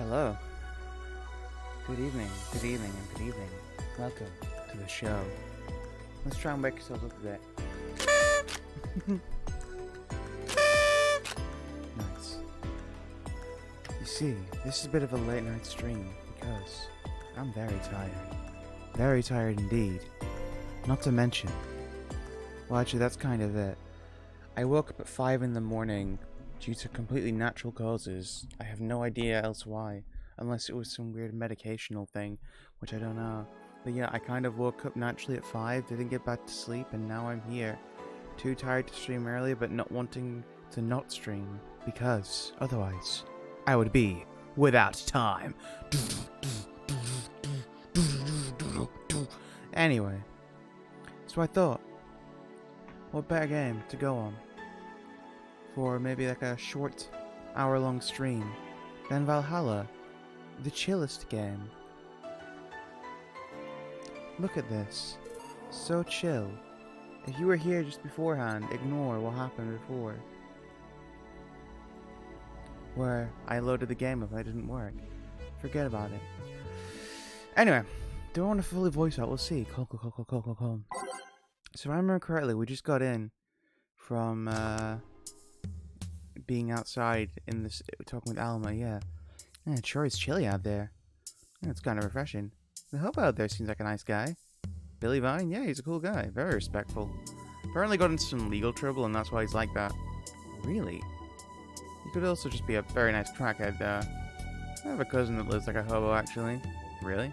Hello. Good evening, and good evening. Welcome to the show. Let's try and wake yourself up a bit. Nice. You see, this is a bit of a late night stream because I'm very tired. Very tired indeed. Not to mention. Well, actually, that's kind of it. I woke up at 5 in the morning due to completely natural causes. I have no idea else why, unless it was some weird medicational thing, which I don't know. But yeah, I kind of woke up naturally at 5, didn't get back to sleep, and now I'm here. Too tired to stream earlier, but not wanting to not stream, because otherwise, I would be without time. Anyway, so I thought, what better game to go on for maybe like a short hour-long stream than Valhalla, the chillest game. Look at this, so chill. If you were here just beforehand, ignore what happened before, where I loaded the game up and it didn't work. Forget about it. Anyway, do I want to fully voice out? We'll see. Cool. So if I remember correctly, we just got in from being outside in this, talking with Alma, yeah. It sure is chilly out there. Yeah, it's kind of refreshing. The hobo out there seems like a nice guy. Billy Vine, yeah, he's a cool guy. Very respectful. Apparently got into some legal trouble and that's why he's like that. Really? He could also just be a very nice crackhead, I have a cousin that lives like a hobo, actually. Really?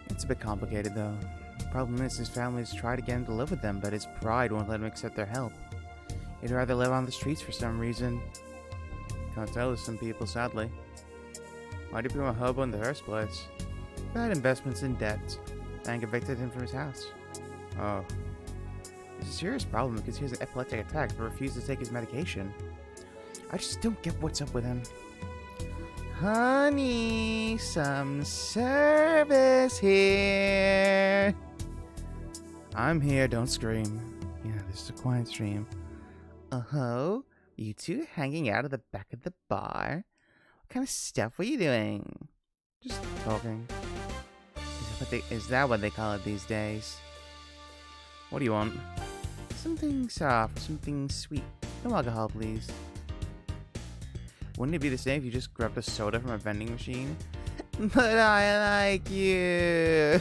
It's a bit complicated, though. The problem is his family's tried to get him to live with them, but his pride won't let him accept their help. He'd rather live on the streets for some reason. Can't tell with some people, sadly. Why'd he become a hobo in the first place? Bad investments in debt. Bank evicted him from his house. Oh. It's a serious problem because he has an epileptic attack but refuses to take his medication. I just don't get what's up with him. Honey, some service here. I'm here, don't scream. Yeah, this is a quiet stream. Oh, you two hanging out at the back of the bar? What kind of stuff were you doing? Just talking. Is that what they call it these days? What do you want? Something soft, something sweet. No alcohol, please. Wouldn't it be the same if you just grabbed a soda from a vending machine? But I like you.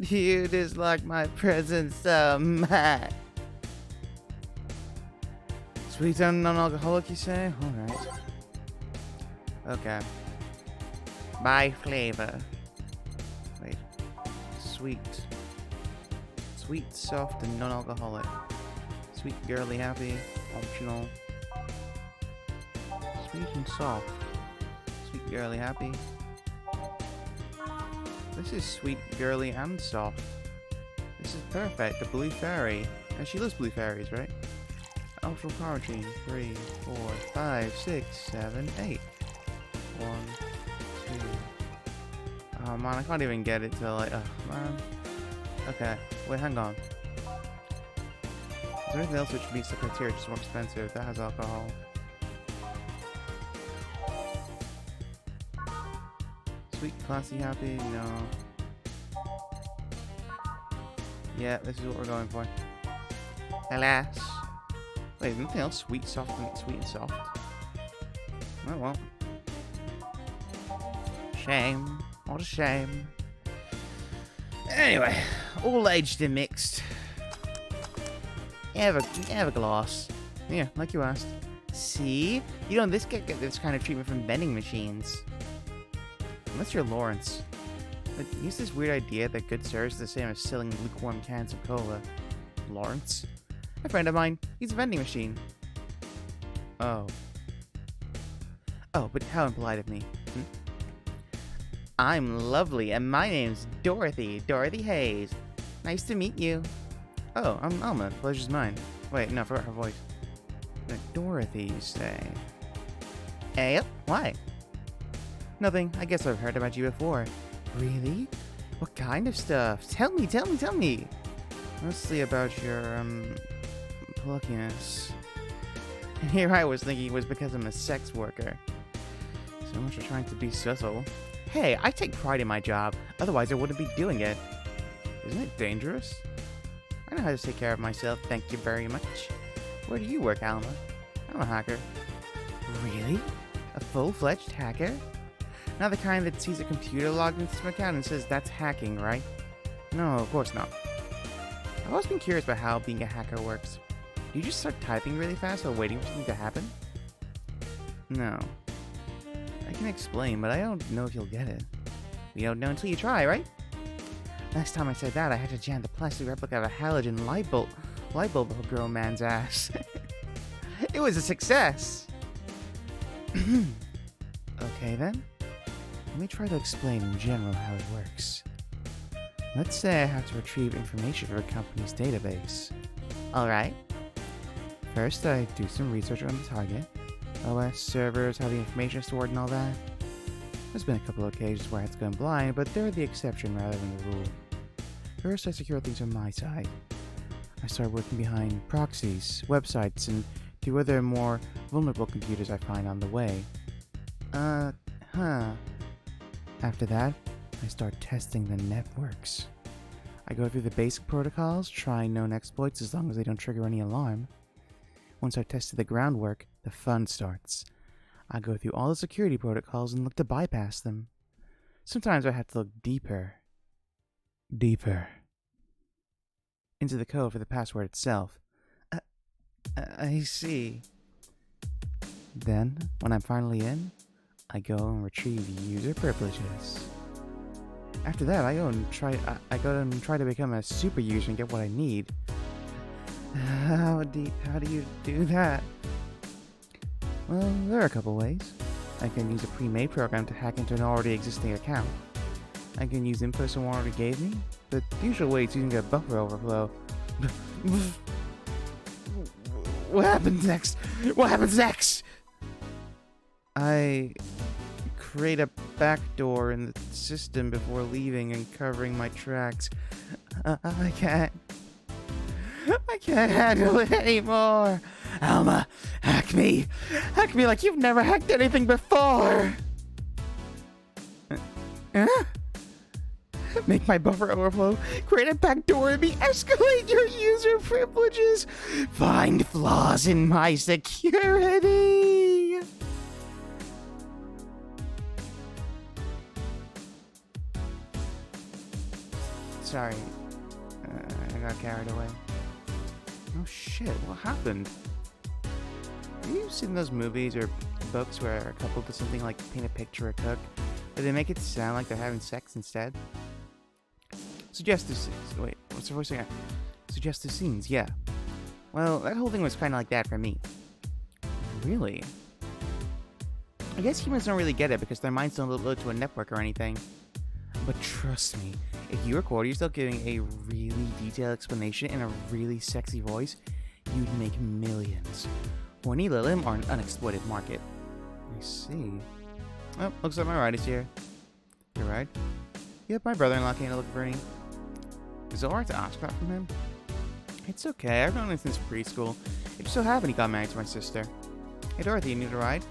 You dislike my presence so much. Sweet and non-alcoholic, you say? Alright. Okay. By flavor. Wait. Sweet. Sweet, soft, and non-alcoholic. Sweet, girly, happy. Optional. Sweet and soft. Sweet, girly, happy. This is sweet, girly, and soft. This is perfect. The blue fairy. And she loves blue fairies, right? Optional quarantine. 3, 4, 5, 6, 7, 8. 1, 2. Oh man, I can't even get it to like. Oh man. Okay. Wait, hang on. Is there anything else which meets the criteria, just more expensive? That has alcohol. Sweet, classy, happy? No. Yeah, this is what we're going for. Alas. Wait, is anything else sweet, soft, and soft? Oh well. Shame. What a shame. Anyway, all aged and mixed. Have a glass. Yeah, like you asked. See? You don't get this kind of treatment from vending machines. Unless you're Lawrence. But he's this weird idea that good service is the same as selling lukewarm cans of cola. Lawrence? A friend of mine. He's a vending machine. Oh. Oh, but how impolite of me. I'm lovely, and my name's Dorothy. Dorothy Hayes. Nice to meet you. Oh, I'm Alma. Pleasure's mine. Wait, no, I forgot her voice. Dorothy, you say? Yep. Why? Nothing. I guess I've heard about you before. Really? What kind of stuff? Tell me. Mostly about your, pluckiness. And here I was thinking it was because I'm a sex worker. So much for trying to be subtle. Hey, I take pride in my job, otherwise I wouldn't be doing it. Isn't it dangerous? I know how to take care of myself, thank you very much. Where do you work, Alma? I'm a hacker. Really? A full-fledged hacker? Not the kind that sees a computer logged into some account and says that's hacking, right? No, of course not. I've always been curious about how being a hacker works. Do you just start typing really fast while waiting for something to happen? No. I can explain, but I don't know if you'll get it. You don't know until you try, right? Last time I said that, I had to jam the plastic replica of a halogen light bulb up a grown man's ass. It was a success! Okay then. Let me try to explain in general how it works. Let's say I have to retrieve information from a company's database. Alright. First, I do some research on the target. OS, servers, how the information is stored and all that. There's been a couple of occasions where it's gone blind, but they're the exception rather than the rule. First, I secure things on my side. I start working behind proxies, websites, and few other more vulnerable computers I find on the way. After that, I start testing the networks. I go through the basic protocols, trying known exploits as long as they don't trigger any alarm. Once I've tested the groundwork, the fun starts. I go through all the security protocols and look to bypass them. Sometimes I have to look deeper into the code for the password itself. I see. Then, when I'm finally in, I go and retrieve user privileges. After that, I go and try to become a super user and get what I need. How do you do that? Well, there are a couple ways. I can use a pre-made program to hack into an already existing account. I can use info someone already gave me, but the usual way is using a buffer overflow. What happens next? What happens next? I create a backdoor in the system before leaving and covering my tracks. I can't handle it anymore. Alma, hack me. Hack me like you've never hacked anything before. Make my buffer overflow, create a backdoor, and escalate your user privileges. Find flaws in my security. Sorry, I got carried away. Oh shit, what happened? Have you seen those movies or books where a couple does something like paint a picture or cook, but they make it sound like they're having sex instead? Suggestive scenes. Wait, what's the voice again? Suggestive scenes, yeah. Well, that whole thing was kind of like that for me. Really? I guess humans don't really get it because their minds don't load to a network or anything. But trust me, if you record yourself giving a really detailed explanation in a really sexy voice, you'd make millions. Horny Lilim are an unexploited market. I see. Oh, looks like my ride is here. Your ride? Yep, my brother-in-law came to look for me. Is it alright to ask that from him? It's okay, I've known him since preschool. It just so happened he got married to my sister. Hey Dorothy, you need a ride?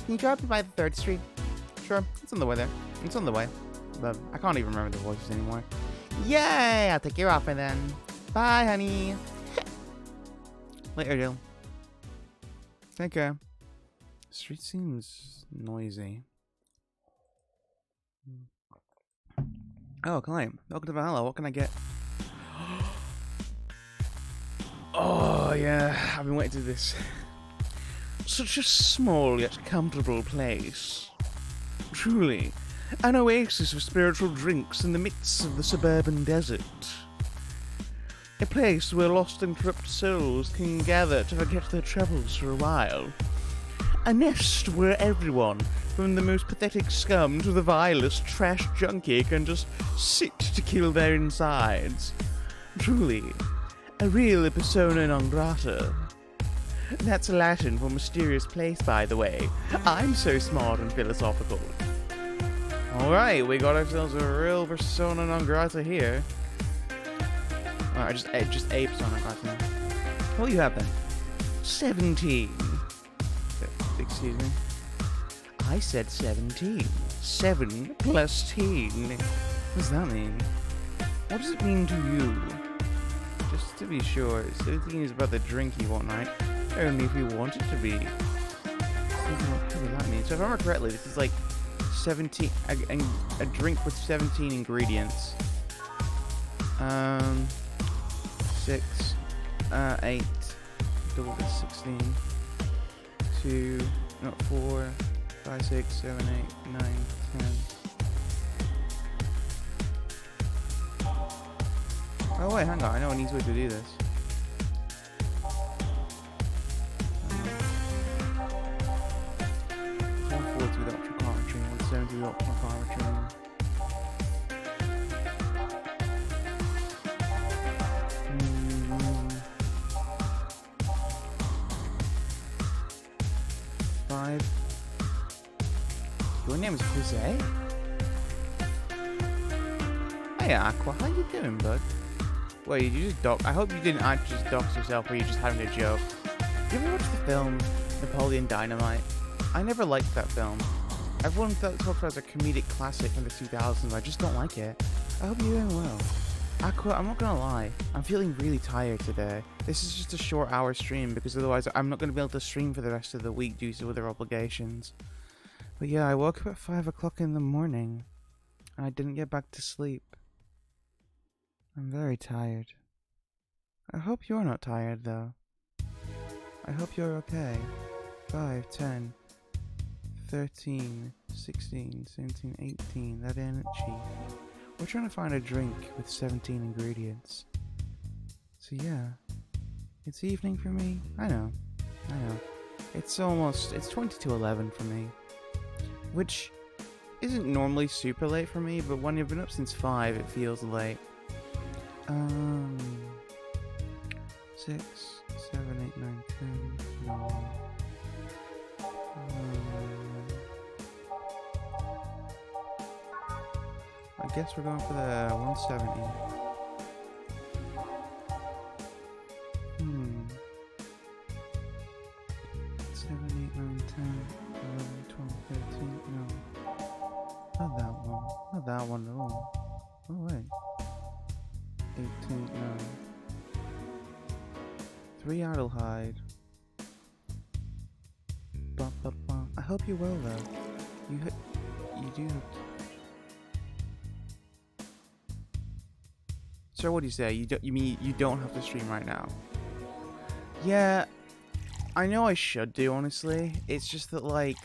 Can you drop me by the 3rd Street? Sure, it's on the way there. It's on the way. But I can't even remember the voices anymore. Yay! I'll take your offer then. Bye, honey. Later, Jill. Take care. The street seems noisy. Oh, Climb. Welcome to Valhalla. What can I get? Oh, yeah. I've been waiting to this. Such a small yet comfortable place. Truly. An oasis of spiritual drinks in the midst of the suburban desert. A place where lost and corrupt souls can gather to forget their troubles for a while. A nest where everyone, from the most pathetic scum to the vilest trash junkie, can just sit to kill their insides. Truly, a real persona non grata. That's Latin for mysterious place, by the way. I'm so smart and philosophical. Alright, we got ourselves a real persona non grata here. Alright, just a persona non grata. What do you have then? 17. Excuse me. I said 17. 7 plus teen. What does that mean? What does it mean to you? Just to be sure, 17 is about the drink you want, right? Only if you want it to be. What does that mean? So if I remember correctly, this is like 17, a drink with 17 ingredients. 6, 8, double is 16, 2, not 4, 5, 6, 7, 8, 9, 10. Oh wait, hang on, I know an easy way to do this. 140 with optometry, 170 with optometry. 5. Your name is Jose? Hey Aqua, how you doing, bud? Wait, did you just dox? I hope you didn't actually just dox yourself or you're just having a joke. Did you ever watch the film Napoleon Dynamite? I never liked that film. Everyone talks about it as a comedic classic from the 2000s. I just don't like it. I hope you're doing well. Aqua, I'm not gonna lie. I'm feeling really tired today. This is just a short hour stream because otherwise I'm not gonna be able to stream for the rest of the week due to other obligations. But yeah, I woke up at 5 o'clock in the morning and I didn't get back to sleep. I'm very tired. I hope you're not tired though. I hope you're okay. 5, 10, 13, 16, 17, 18, that energy. We're trying to find a drink with 17 ingredients. So yeah, it's evening for me. I know. It's 20 to 11 for me. Which isn't normally super late for me, but when you've been up since 5, it feels late. 6, 7, 8, 9, 10, 9. I guess we're going for the 170. 7, 8, 9, 10, 11, 12, 13, no. Not that one. Not that one at all. Oh wait. 18, no. 3 Adelhyde. I hope you're well though. You do have to. So what do you say? You mean you don't have to stream right now? Yeah, I know I should do, honestly. It's just that, like,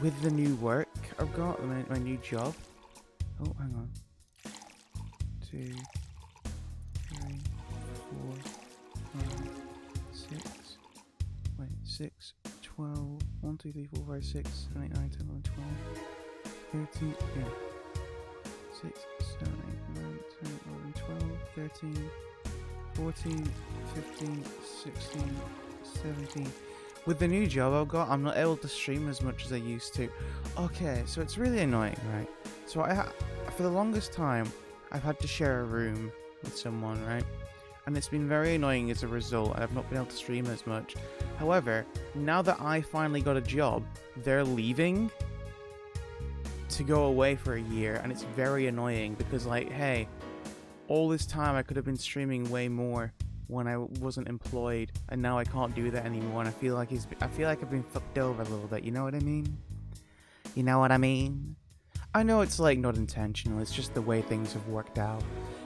with the new work I've got, my new job. Oh, hang on. 2, 3, 4, 5, 6. Wait, 6, 12. 1, 2, 3, 4, 5, 6, 7, 8, 9, 10, 11, 12, 13. Yeah. 6, 7, 8, 9, 10, 11, 12, 13, 14, 15, 16, 17. With the new job I've got, I'm not able to stream as much as I used to. Okay, so it's really annoying, right? So for the longest time, I've had to share a room with someone, right? And it's been very annoying as a result, and I've not been able to stream as much. However, now that I finally got a job, they're leaving to go away for a year, and it's very annoying because, like, hey, all this time I could have been streaming way more when I wasn't employed, and now I can't do that anymore, and I feel like I've been fucked over a little bit. You know what I mean? You know what I mean? I know it's like not intentional, it's just the way things have worked out.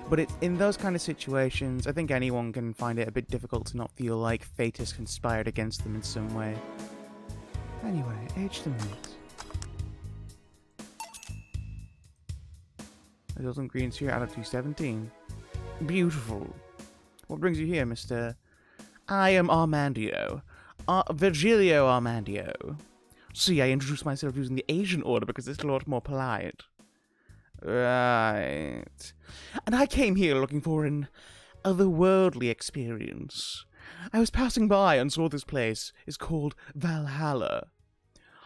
But in those kind of situations, I think anyone can find it a bit difficult to not feel like fate has conspired against them in some way. Anyway, age the meat. Those ingredients here add up to 17. Beautiful. What brings you here, Mr. I am Armandio. Virgilio Armandio. See, I introduced myself using the Asian order because it's a lot more polite. Right. And I came here looking for an otherworldly experience. I was passing by and saw this place is called Valhalla.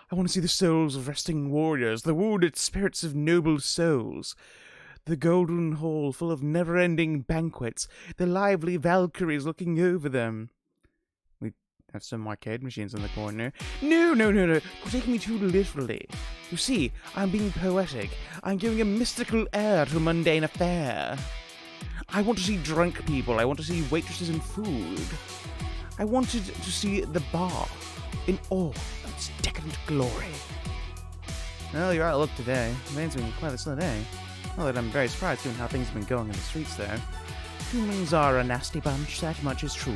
I want to see the souls of resting warriors, the wounded spirits of noble souls. The golden hall full of never-ending banquets, the lively Valkyries looking over them. Have some arcade machines in the corner. No, no, no, no. You're taking me too literally. You see, I'm being poetic. I'm giving a mystical air to a mundane affair. I want to see drunk people. I want to see waitresses and food. I wanted to see the bar in all of its decadent glory. Well, you're out of luck today. Maine's been quite a slow day. Not that I'm very surprised given how things have been going in the streets there. Humans are a nasty bunch, that much is true.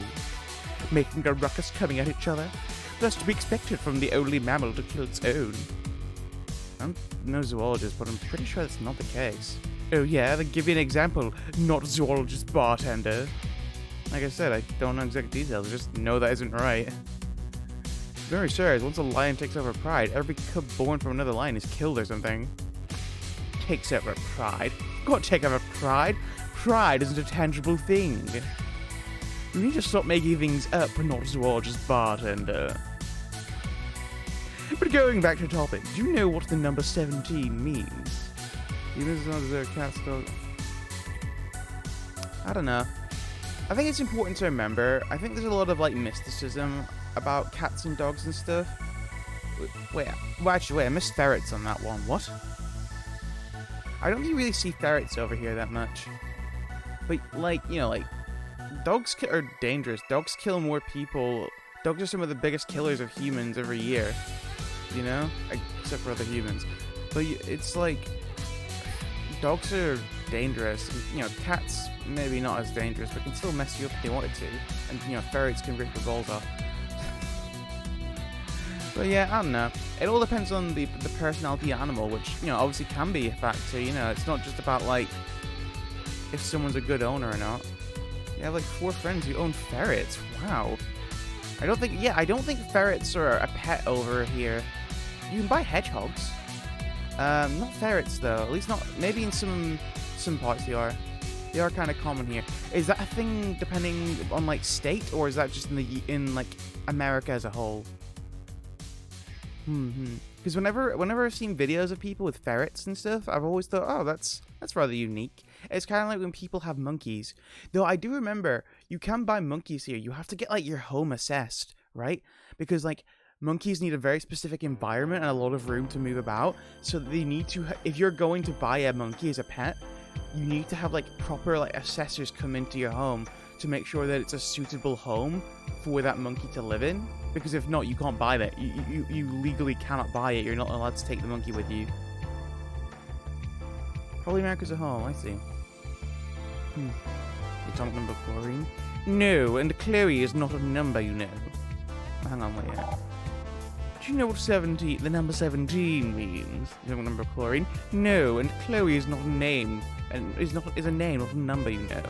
Making a ruckus, coming at each other. That's to be expected from the only mammal to kill its own. I'm no zoologist, but I'm pretty sure that's not the case. Oh yeah, then give you an example. Not zoologist, bartender. Like I said, I don't know exact details, I just know that isn't right. Very serious, once a lion takes over pride, every cub born from another lion is killed or something. Takes over pride? You can't take over pride. Pride isn't a tangible thing. You need to stop making things up, not zoologist, bartender. But going back to the topic, do you know what the number 17 means? Even as long as they're cats, dog. I don't know. I think it's important to remember. I think there's a lot of like mysticism about cats and dogs and stuff. Wait, I missed ferrets on that one. What? I don't think you really see ferrets over here that much. But like, you know, like dogs are dangerous. Dogs kill more people. Dogs are some of the biggest killers of humans every year. You know, except for other humans. But it's like dogs are dangerous. You know, cats maybe not as dangerous, but can still mess you up if they wanted to. And you know, ferrets can rip your balls off. But yeah, I don't know. It all depends on the personality of the animal, which, you know, obviously can be a factor. You know, it's not just about like if someone's a good owner or not. You have like 4 friends who own ferrets. Wow. I don't think ferrets are a pet over here. You can buy hedgehogs. Not ferrets though. At least not. Maybe in some parts they are. They are kind of common here. Is that a thing depending on like state, or is that just in like America as a whole? Because whenever I've seen videos of people with ferrets and stuff, I've always thought, oh, that's rather unique. It's kind of like when people have monkeys. Though I do remember you can buy monkeys here. You have to get like your home assessed, right? Because like monkeys need a very specific environment and a lot of room to move about. So they need to, if you're going to buy a monkey as a pet, you need to have like proper like assessors come into your home to make sure that it's a suitable home for that monkey to live in. Because if not, you can't buy that. You legally cannot buy it. You're not allowed to take the monkey with you. Probably America's a home, I see. Atomic number chlorine? No, and Chloe is not a number, you know. Hang on, wait. Do you know what the number 17 means? Atomic number chlorine? No, and Chloe is not a name, and is a name, not a number, you know.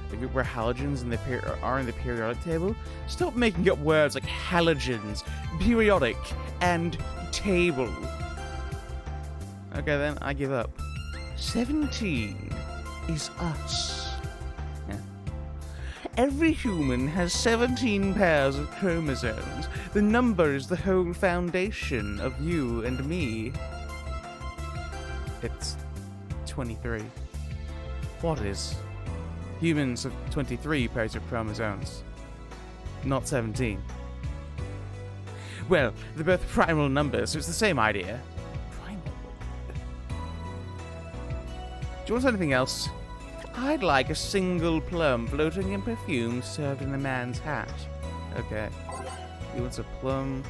Like where halogens are in the periodic table? Stop making up words like halogens, periodic, and table. Okay then, I give up. 17 is us. Yeah. Every human has 17 pairs of chromosomes. The number is the whole foundation of you and me. It's 23. What is? Humans have 23 pairs of chromosomes, not 17. Well, they're both primal numbers, so it's the same idea. Primal? Do you want anything else? I'd like a single plum floating in perfume served in a man's hat. Okay. He wants a plum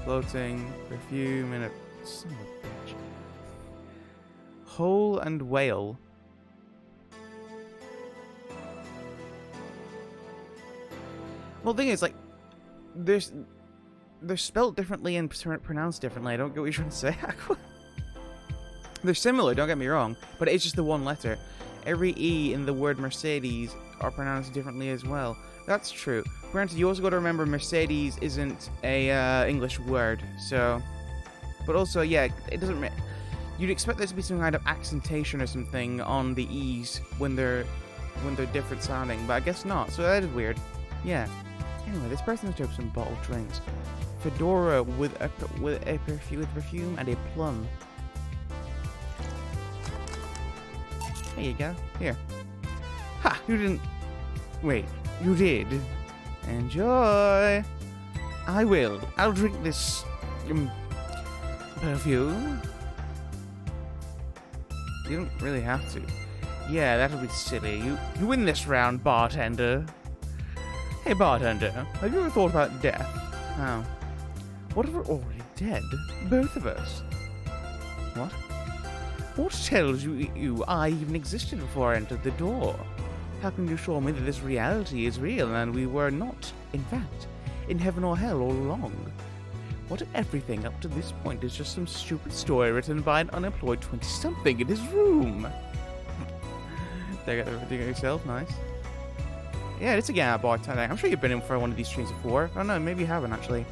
floating perfume in a... Son of a bitch. Whole and whale. Well, the thing is, like, they're spelled differently and pronounced differently. I don't get what you're trying to say. They're similar, don't get me wrong, but it's just the one letter. Every E in the word Mercedes are pronounced differently as well. That's true. Granted, you also got to remember Mercedes isn't a English word, so... But also, yeah, it doesn't... You'd expect there to be some kind of accentation or something on the E's when they're different sounding, but I guess not, so that is weird. Yeah. Anyway, this person has some bottled drinks. Fedora with perfume and a plum. There you go. Here. Ha! You didn't... Wait. You did. Enjoy! I will. I'll drink this perfume. You don't really have to. Yeah, that'll be silly. You win this round, bartender. Hey, bartender, have you ever thought about death? Oh. What if we're already dead? Both of us. What? What tells you I even existed before I entered the door? How can you show me that this reality is real and we were not, in fact, in heaven or hell all along? What if everything up to this point is just some stupid story written by an unemployed 20-something in his room? Take out everything yourself, nice. Yeah, it's a game I bought today. I'm sure you've been in for one of these streams before. I don't know, maybe you haven't actually.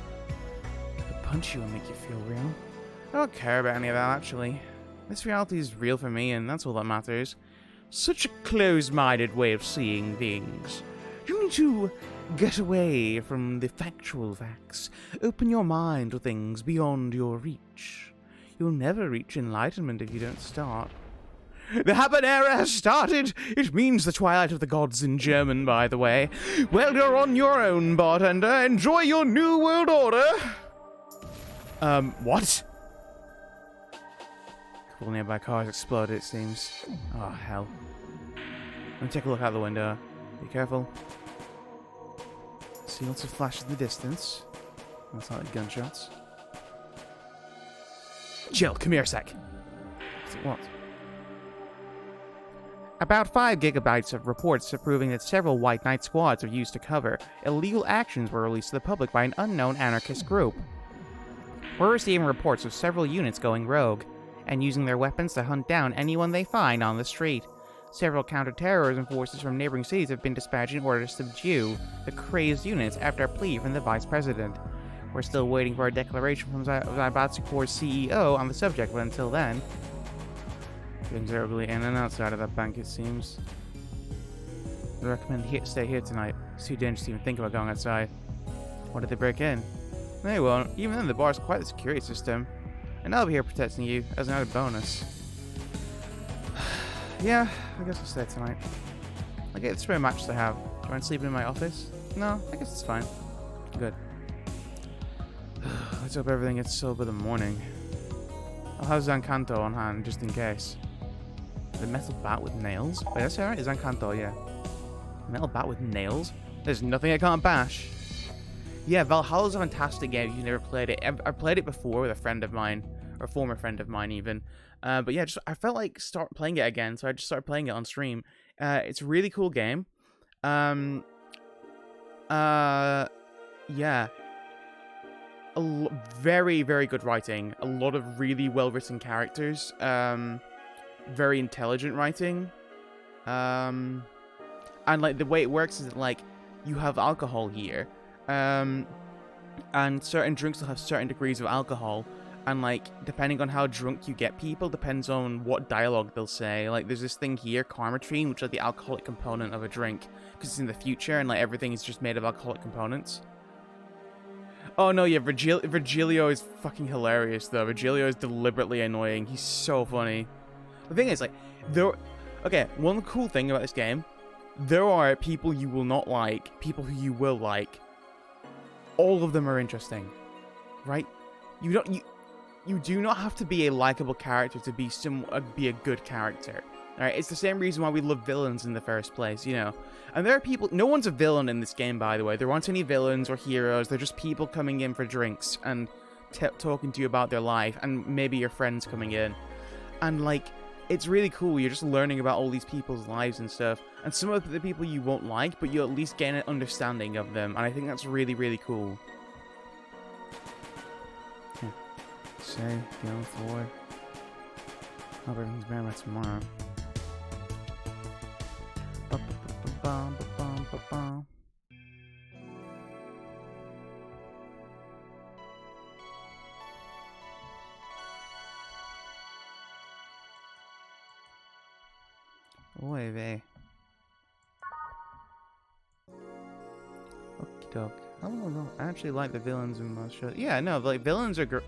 I could punch you and make you feel real. I don't care about any of that actually. This reality is real for me and that's all that matters. Such a closed-minded way of seeing things. You need to get away from the factual facts. Open your mind to things beyond your reach. You'll never reach enlightenment if you don't start. The habanera has started! It means the twilight of the gods in German, by the way. Well, you're on your own, bartender. Enjoy your new world order! What? A couple nearby cars exploded, it seems. Oh, hell. Let me take a look out the window. Be careful. See lots of flashes in the distance. That's not like gunshots. Jill, come here a sec. What? About 5 gigabytes of reports proving that several White Knight squads are used to cover illegal actions were released to the public by an unknown anarchist group. We're receiving reports of several units going rogue, and using their weapons to hunt down anyone they find on the street. Several counter-terrorism forces from neighboring cities have been dispatched in order to subdue the crazed units after a plea from the Vice President. We're still waiting for a declaration from Zaibatsukor's CEO on the subject, but until then... things are ugly in and outside of that bank, it seems. I recommend stay here tonight. It's too dangerous to even think about going outside. What did they break in? They won't. Even then, the bar's quite the security system. And I'll be here protecting you as an added bonus. Yeah, I guess I'll stay tonight. I get the spare mattress I have. Do you want to sleep in my office? No, I guess it's fine. Good. Let's hope everything gets sober in the morning. I'll have Zancanto on hand just in case. The metal bat with nails? Wait, that's alright? Zancanto, yeah. Metal bat with nails? There's nothing I can't bash. Yeah, Valhalla's a fantastic game if you've never played it. I've played it before with a friend of mine, or a former friend of mine even. But yeah, I felt like playing it again, so I just started playing it on stream. It's a really cool game. Yeah. Very, very good writing. A lot of really well-written characters. Very intelligent writing. And like the way it works is that like you have alcohol here. And certain drinks will have certain degrees of alcohol. And like depending on how drunk you get people depends on what dialogue they'll say. Like there's this thing here, Karmatrine, which is like the alcoholic component of a drink. Because it's in the future and like everything is just made of alcoholic components. Oh no, yeah, Virgilio is fucking hilarious though. Virgilio is deliberately annoying. He's so funny. The thing is, like, okay, one cool thing about this game, there are people you will not like, people who you will like. All of them are interesting, right? You do not have to be a likable character to be a good character. Alright, it's the same reason why we love villains in the first place, you know. And there are people, no one's a villain in this game, by the way. There aren't any villains or heroes, they're just people coming in for drinks and talking to you about their life, and maybe your friends coming in. And like, it's really cool, you're just learning about all these people's lives and stuff. And some of the people you won't like, but you'll at least gain an understanding of them, and I think that's really, really cool. Say, going forward. Hope everything's better by tomorrow. Oy vey. Okie doke. I don't know. I actually like the villains in most shows. Yeah, no, like villains are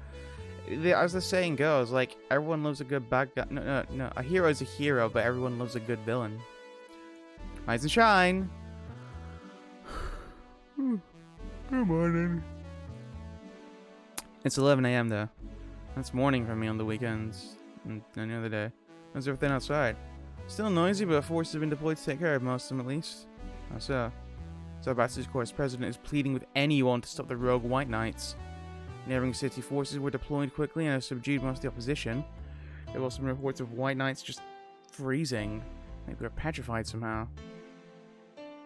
as the saying goes, like everyone loves a good bad guy. No. A hero is a hero, but everyone loves a good villain. Rise and shine. Good morning. It's 11 a.m. though. That's morning for me on the weekends and any other day. How's everything outside? Still noisy, but forces have been deployed to take care of most of them at least. How so? Zarbatz's course president is pleading with anyone to stop the rogue White Knights. Neighboring city forces were deployed quickly and have subdued most of the opposition. There were also been reports of White Knights just freezing. Like they were petrified somehow.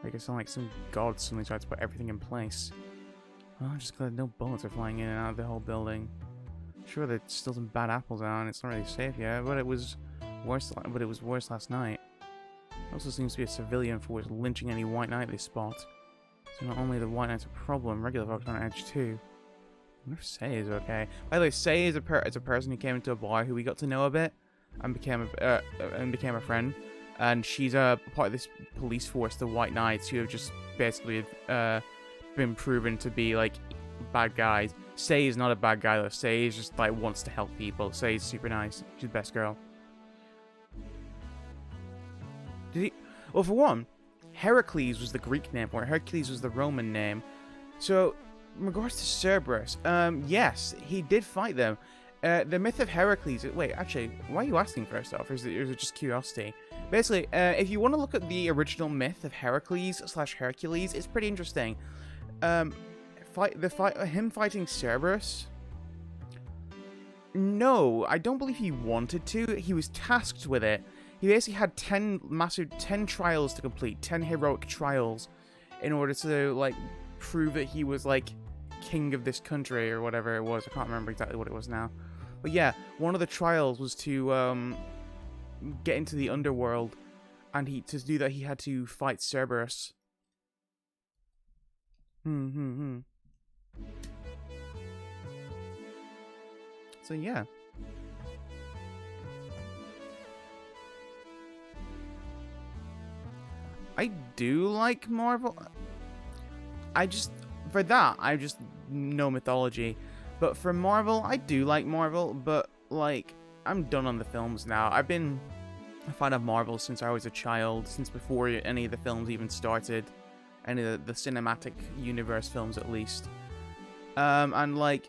Like it's not like some god suddenly tried to put everything in place. Well, I'm just glad no bullets are flying in and out of the whole building. Sure, there's still some bad apples out and it's not really safe yet, but it was worse. But it was worse last night. There also seems to be a civilian force lynching any White Knight they spot. So not only the White Knight's a problem, regular folks are on edge too. I wonder if Say is okay. By the way, Say is a person who came into a bar who we got to know a bit and became a friend. And she's a part of this police force, the White Knights, who have just basically been proven to be like bad guys. Say is not a bad guy though. Say is just like wants to help people. Say is super nice. She's the best girl. Did he? Well, for one, Heracles was the Greek name, or Hercules was the Roman name. So, in regards to Cerberus, yes, he did fight them. The myth of Heracles. Wait, actually, why are you asking first off? Or is it just curiosity? Basically, if you want to look at the original myth of Heracles/Hercules, it's pretty interesting. Him fighting Cerberus. No, I don't believe he wanted to. He was tasked with it. He basically had 10 trials to complete, 10 heroic trials, in order to like prove that he was like king of this country or whatever it was. I can't remember exactly what it was now. But yeah, one of the trials was to get into the underworld, and to do that he had to fight Cerberus. So yeah. I do like Marvel. I just know mythology. But for Marvel, I do like Marvel, but like I'm done on the films now. I've been a fan of Marvel since I was a child, since before any of the films even started. Any of the cinematic universe films at least. And like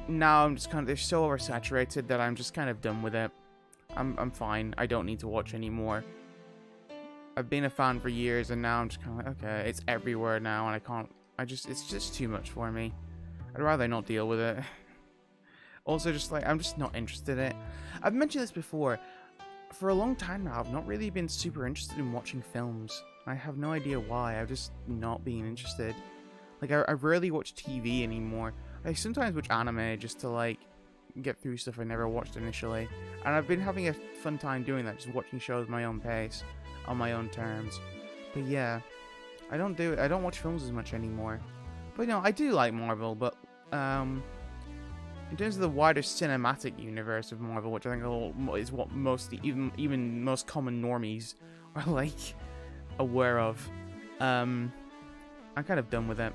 now I'm just kind of, they're so oversaturated that I'm just kind of done with it. I'm fine. I don't need to watch anymore. I've been a fan for years, and now I'm just kind of like, okay, it's everywhere now, and it's just too much for me. I'd rather not deal with it. Also, just like, I'm just not interested in it. I've mentioned this before. For a long time now, I've not really been super interested in watching films. I have no idea why. I've just not been interested. Like, I rarely watch TV anymore. I sometimes watch anime just to, like, get through stuff I never watched initially. And I've been having a fun time doing that, just watching shows at my own pace. On my own terms. But yeah, I don't watch films as much anymore. But no, I do like Marvel, but in terms of the wider cinematic universe of Marvel, which I think is what even most common normies are like aware of, I'm kind of done with it.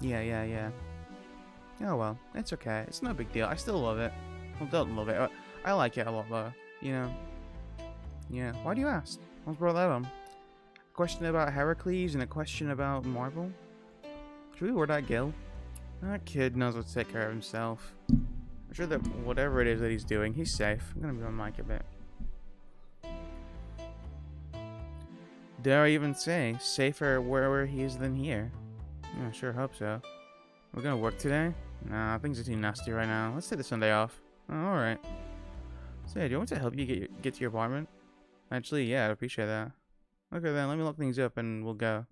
Yeah. Oh well, it's okay. It's no big deal. I still love it. Well, don't love it. I like it a lot though. You know. Yeah. Why do you ask? What's brought that on? A question about Heracles and a question about Marvel? Should we word that Gil? That kid knows what to take care of himself. I'm sure that whatever it is that he's doing, he's safe. I'm gonna be on mic a bit. Dare I even say, safer wherever he is than here? Yeah, I sure hope so. We're gonna work today? Nah, things are too nasty right now. Let's take the Sunday off. Oh, alright. So yeah, do you want me to help you get to your apartment? Actually, yeah, I'd appreciate that. Okay then, let me lock things up and we'll go.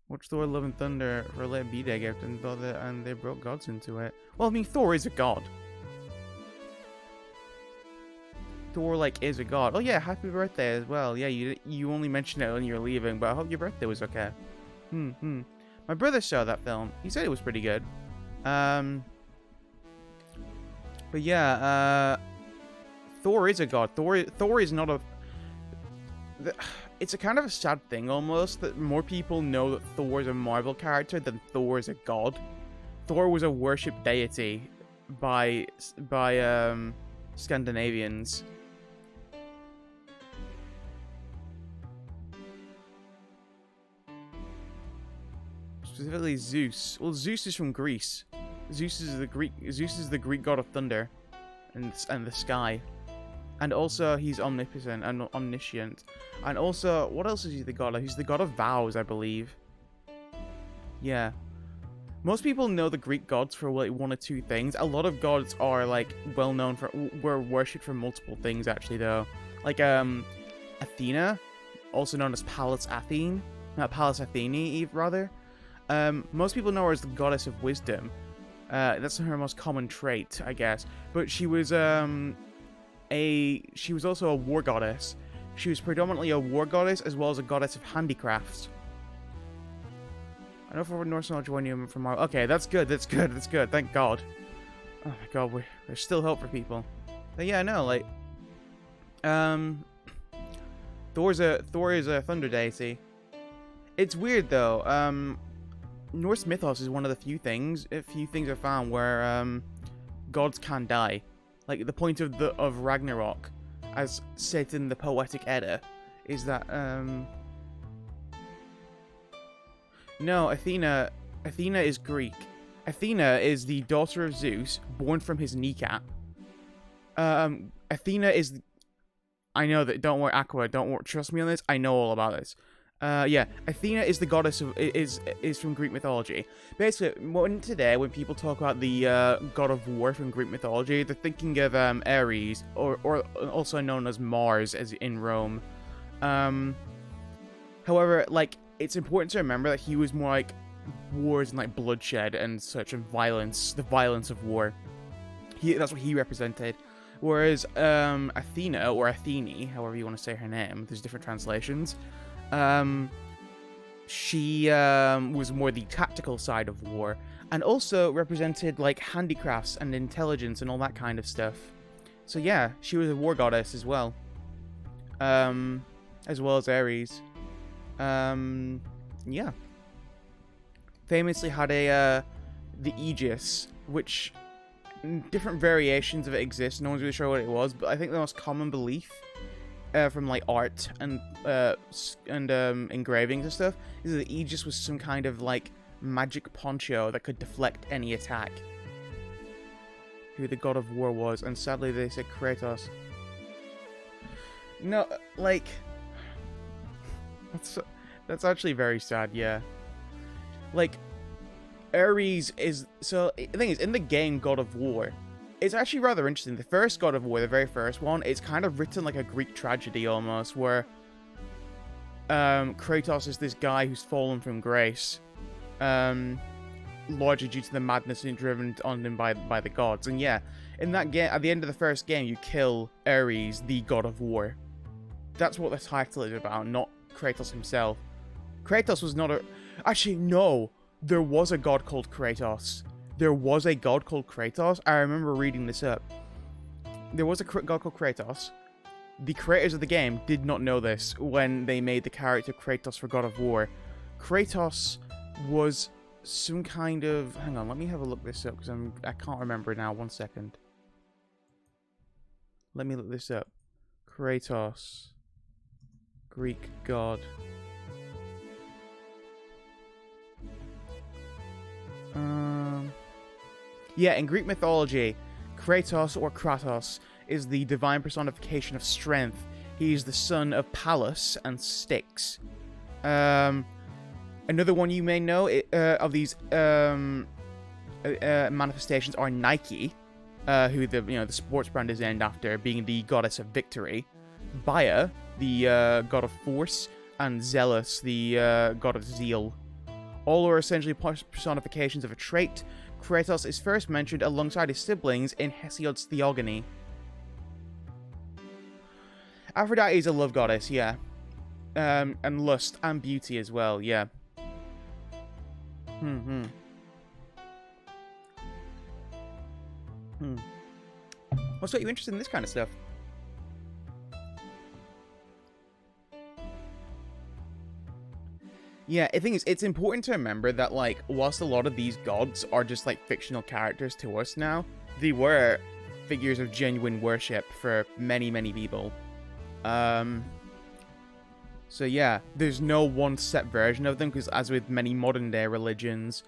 Watch Thor Love and Thunder for a late B-Day gift and they brought gods into it. Well, I mean, Thor is a god. Thor, like, is a god. Oh yeah, happy birthday as well. Yeah, you only mentioned it when you were leaving, but I hope your birthday was okay. My brother saw that film. He said it was pretty good. But yeah, Thor is a god. Thor is not a... It's a kind of a sad thing, almost, that more people know that Thor is a Marvel character than Thor is a god. Thor was a worshipped deity by Scandinavians. Specifically Zeus. Well, Zeus is from Greece. Zeus is the Greek god of thunder and the sky. And also, he's omnipotent and omniscient. And also, what else is he the god of? He's the god of vows, I believe. Yeah. Most people know the Greek gods for like one or two things. A lot of gods are like well known for were worshipped for multiple things actually though. Like Athena, also known as Pallas Athene, not Pallas Athene rather. Most people know her as the goddess of wisdom. That's her most common trait, I guess. But she was also a war goddess. She was predominantly a war goddess as well as a goddess of handicrafts. I know for Norse knowledge when you from our... Okay, that's good, that's good, that's good, thank God. Oh my God, there's still hope for people. But yeah, no, like... Thor is a thunder deity. It's weird though, Norse mythos is one of the few things I found where, gods can die. Like, the point of Ragnarok, as said in the Poetic Edda, is that, no, Athena is Greek. Athena is the daughter of Zeus, born from his kneecap. Athena is... I know that, don't worry, Aqua, don't worry, trust me on this, I know all about this. Yeah, Athena is the goddess of, is from Greek mythology. Basically, when people talk about the, god of war from Greek mythology, they're thinking of, Ares, or also known as Mars, as in Rome. However, like, it's important to remember that he was more like wars and like bloodshed and such and violence, the violence of war. That's what he represented. Whereas Athena, or Athene, however you want to say her name, there's different translations. She was more the tactical side of war, and also represented like handicrafts and intelligence and all that kind of stuff. So yeah, she was a war goddess as well. As well as Ares. Yeah. Famously had the Aegis, which different variations of it exist. No one's really sure what it was, but I think the most common belief from like art and engravings and stuff is that the Aegis was some kind of like magic poncho that could deflect any attack. Who the god of war was, and sadly they said Kratos. No, like that's actually very sad. Yeah, like Ares is, so the thing is, in the game God of War, it's actually rather interesting. The first God of War, the very first one, it's kind of written like a Greek tragedy almost, where Kratos is this guy who's fallen from grace, largely due to the madness driven on him by the gods. And yeah, in that game, at the end of the first game, you kill Ares, the God of War. That's what the title is about, not Kratos himself. Kratos was not a... Actually, no! There was a god called Kratos. There was a god called Kratos. I remember reading this up. There was a god called Kratos. The creators of the game did not know this when they made the character Kratos for God of War. Kratos was some kind of... Hang on, let me have a look this up, because I can't remember now. 1 second. Let me look this up. Kratos. Greek god. Yeah, in Greek mythology, Kratos, or Kratos, is the divine personification of strength. He is the son of Pallas and Styx. Another one you may know of these manifestations are Nike, who the sports brand is named after, being the goddess of victory. Baia, the god of force, and Zealous, the god of zeal. All are essentially personifications of a trait. Kratos is first mentioned alongside his siblings in Hesiod's Theogony. Aphrodite is a love goddess, yeah. And lust and beauty as well, yeah. What's got you interested in this kind of stuff? Yeah, the thing is, it's important to remember that, like, whilst a lot of these gods are just, like, fictional characters to us now, they were figures of genuine worship for many, many people. So yeah, there's no one set version of them, because as with many modern-day religions,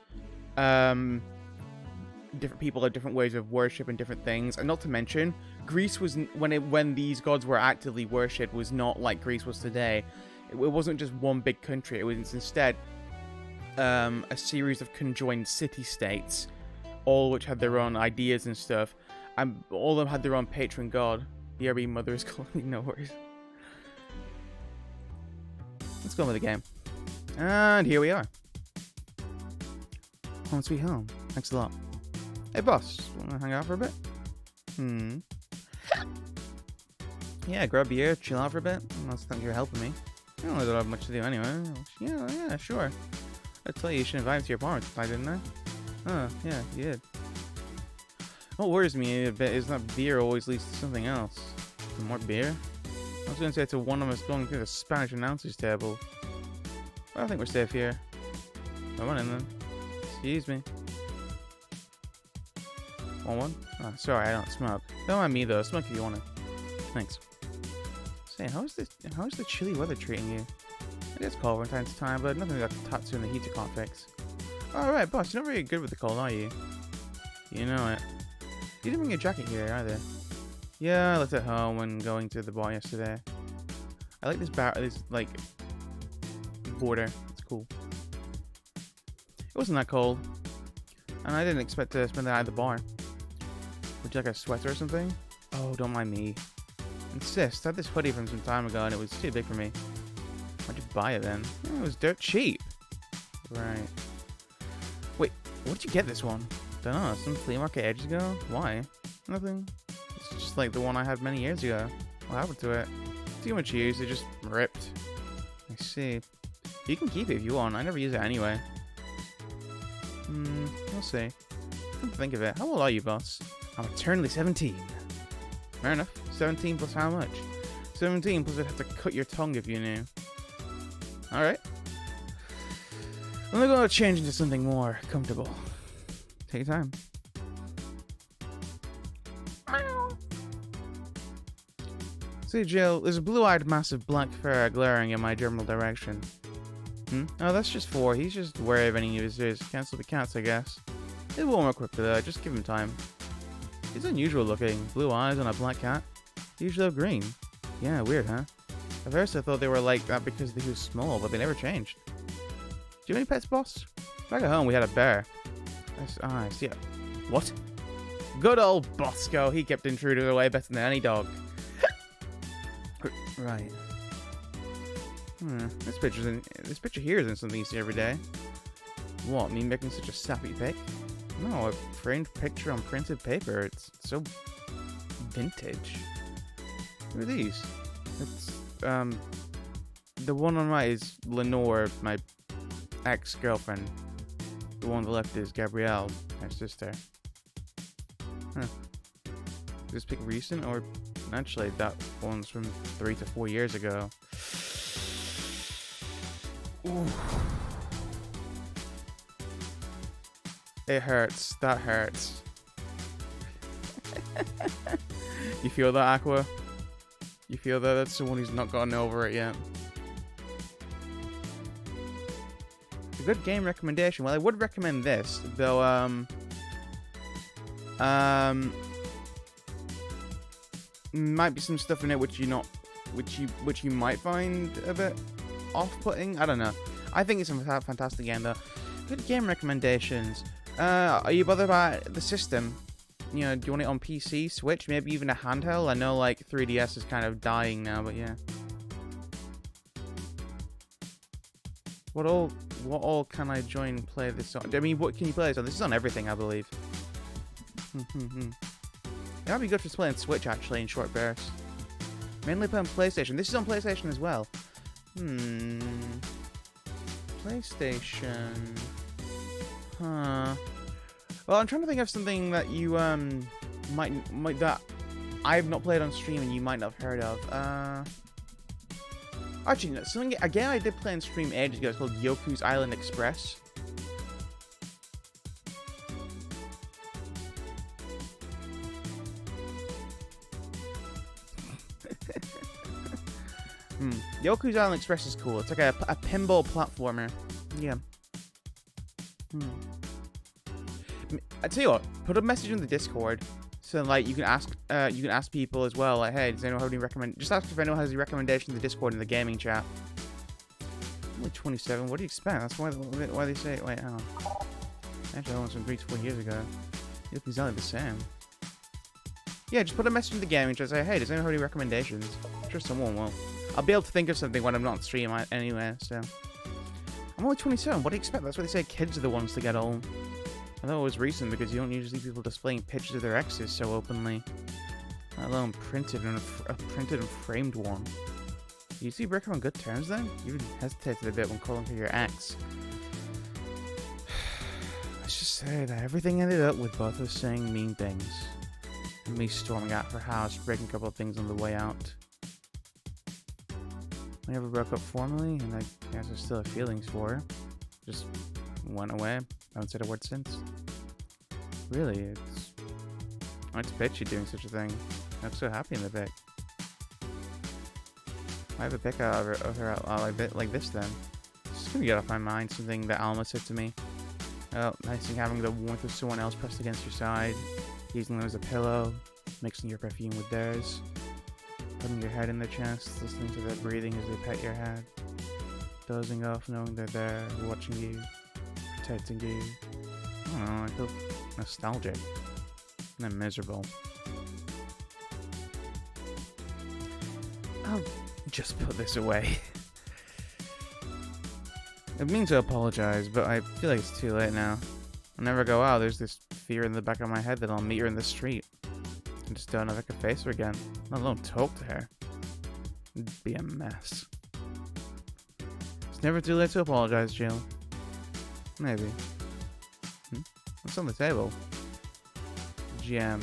different people have different ways of worship and different things, and not to mention, Greece was when these gods were actively worshipped was not like Greece was today. It wasn't just one big country. It was instead a series of conjoined city-states, all which had their own ideas and stuff, and all of them had their own patron god. The RB mother is calling me, no worries. Let's go with the game. And here we are. Home sweet home. Thanks a lot. Hey boss, wanna hang out for a bit? Yeah, grab a beer, chill out for a bit. Unless you're helping me. I don't have much to do anyway. Yeah, sure. I tell you should invite me to your apartment tonight, didn't I? Oh, yeah, you did. What worries me a bit is that beer always leads to something else. Some more beer? I was going to say to one of us going through the Spanish announcers table. But I think we're safe here. Come on in then. Excuse me. Want one? Oh, sorry, I don't smoke. Don't mind me though. Smoke if you want to. Thanks. Say, how's the chilly weather treating you? It is cold from time to time, but nothing like a tattoo in the heater can't fix. Alright, boss, you're not very good with the cold, are you? You know it. You didn't bring your jacket here either. Yeah, I left it home when going to the bar yesterday. I like this like border. It's cool. It wasn't that cold, and I didn't expect to spend the night at the bar. Would you like a sweater or something? Oh, don't mind me. Insist. I had this hoodie from some time ago, and it was too big for me. Why'd you buy it then? Oh, it was dirt cheap. Right. Wait, where'd you get this one? Dunno, some flea market ages ago? Why? Nothing. It's just like the one I had many years ago. What happened to it? Too much use, it just ripped. I see. You can keep it if you want, I never use it anyway. We'll see. Come to think of it, how old are you, boss? I'm eternally 17. Fair enough. 17 plus how much? 17 plus I'd have to cut your tongue if you knew. Alright. I'm gonna change into something more comfortable. Take your time. See, Jill, there's a blue-eyed mass of black fur glaring in my general direction. Oh, that's just 4. He's just wary of any visitors. Cancel the cats, I guess. It will more quickly though, just give him time. He's unusual looking. Blue eyes on a black cat. They usually have green. Yeah, weird, huh? At first I thought they were like that because he was small, but they never changed. Do you have any pets, boss? Back at home we had a bear. I see it. What? Good old Bosco. He kept intruders away better than any dog. Right. This picture here isn't something you see every day. What, me making such a sappy pic? No, a framed picture on printed paper. It's so vintage. Who are these? It's the one on the right is Lenore, my ex-girlfriend. The one on the left is Gabrielle, my sister. Huh. Is this pic recent, or actually that one's from 3 to 4 years ago? Ooh. It hurts. That hurts. You feel that, Aqua? You feel that? That's someone who's not gotten over it yet. A good game recommendation. Well, I would recommend this, though. Might be some stuff in it which you might find a bit off-putting. I don't know. I think it's a fantastic game, though. Good game recommendations. Are you bothered about the system? You know, do you want it on PC, Switch, maybe even a handheld? I know, like, 3DS is kind of dying now, but yeah. What all can I join and play this on? I mean, what can you play this on? This is on everything, I believe. That'd be good for playing Switch, actually, in short bursts. Mainly play on PlayStation. This is on PlayStation as well. PlayStation. Huh. Well, I'm trying to think of something that you might that I've not played on stream and you might not have heard of. Actually, no, something again I did play on stream ages ago. It's called Yoku's Island Express. Yoku's Island Express is cool. It's like a pinball platformer. Yeah. I tell you what, put a message in the Discord, so like you can ask people as well. Like, hey, does anyone have any just ask if anyone has any recommendations in the Discord in the gaming chat. Only 27. What do you expect? That's why they say. Wait, hang on. Actually, I went from 3 to 4 years ago. You look exactly the same. Yeah, just put a message in the gaming chat. Say, hey, does anyone have any recommendations? I'm sure someone will. I'll be able to think of something when I'm not on stream anyway. So I'm only 27. What do you expect? That's why they say kids are the ones to get old. I thought it was recent because you don't usually see people displaying pictures of their exes so openly. Let alone printed and framed one. Do you see Bricker on good terms then? You even hesitated a bit when calling her your ex. Let's just say that everything ended up with both of us saying mean things. And me storming out her house, breaking a couple of things on the way out. We never broke up formally, and I guess I still have feelings for her. Just went away. I haven't said a word since. Really, it's a bitch you doing such a thing. I'm so happy in the pic. I have a pic of her like this then. It's just gonna get off my mind something that Alma said to me. Oh, nice thing having the warmth of someone else pressed against your side, using them as a pillow, mixing your perfume with theirs, putting your head in their chest, listening to their breathing as they pet your head, dozing off knowing they're there, watching you, protecting you. I don't know, I feel nostalgic and then miserable. I'll just put this away. I mean to apologize, but I feel like it's too late now. Whenever I go out, there's this fear in the back of my head that I'll meet her in the street and just don't know if I can face her again, let alone talk to her. It'd be a mess. It's never too late to apologize, Jill. Maybe. What's on the table? Gem.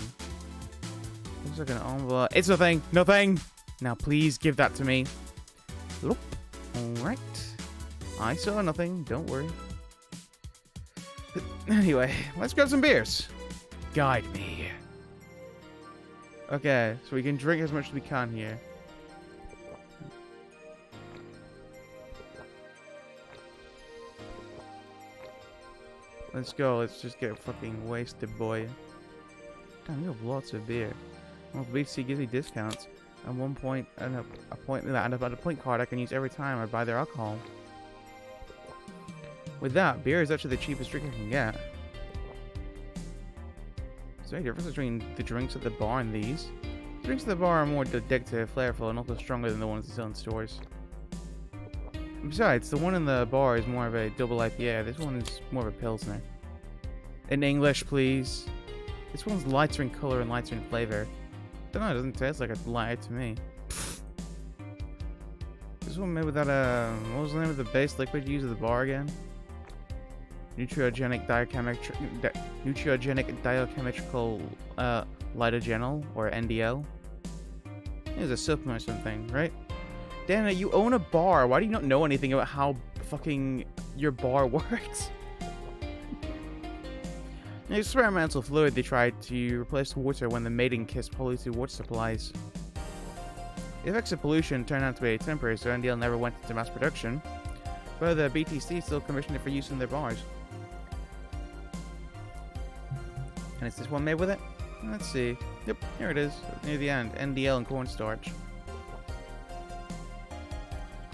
Looks like an envelope. It's nothing! Nothing! Now please give that to me. Look. Alright. I saw nothing. Don't worry. But anyway, let's grab some beers. Guide me. Okay, so we can drink as much as we can here. Let's go. Let's just get fucking wasted, boy. Damn, you have lots of beer. Well, BC gives me discounts. At one point, at a point card I can use every time I buy their alcohol. With that, beer is actually the cheapest drink I can get. Is there any difference between the drinks at the bar and these? The drinks at the bar are more addictive, flavorful, and also stronger than the ones they sell in stores. Besides, the one in the bar is more of a double IPA. This one is more of a Pilsner. In English, please. This one's lighter in color and lighter in flavor. I don't know, it doesn't taste like a light to me. This one made with that, what was the name of the base liquid you use at the bar again? Nutriogenic Diochemical Lidogenol, or NDL. It's a supplement or something, right? Dana, you own a bar. Why do you not know anything about how fucking your bar works? The experimental fluid they tried to replace water when the mating kissed polluted water supplies. The effects of pollution turned out to be temporary, so NDL never went into mass production. But the BTC still commissioned it for use in their bars. And is this one made with it? Let's see. Yep, here it is. Near the end. NDL and cornstarch.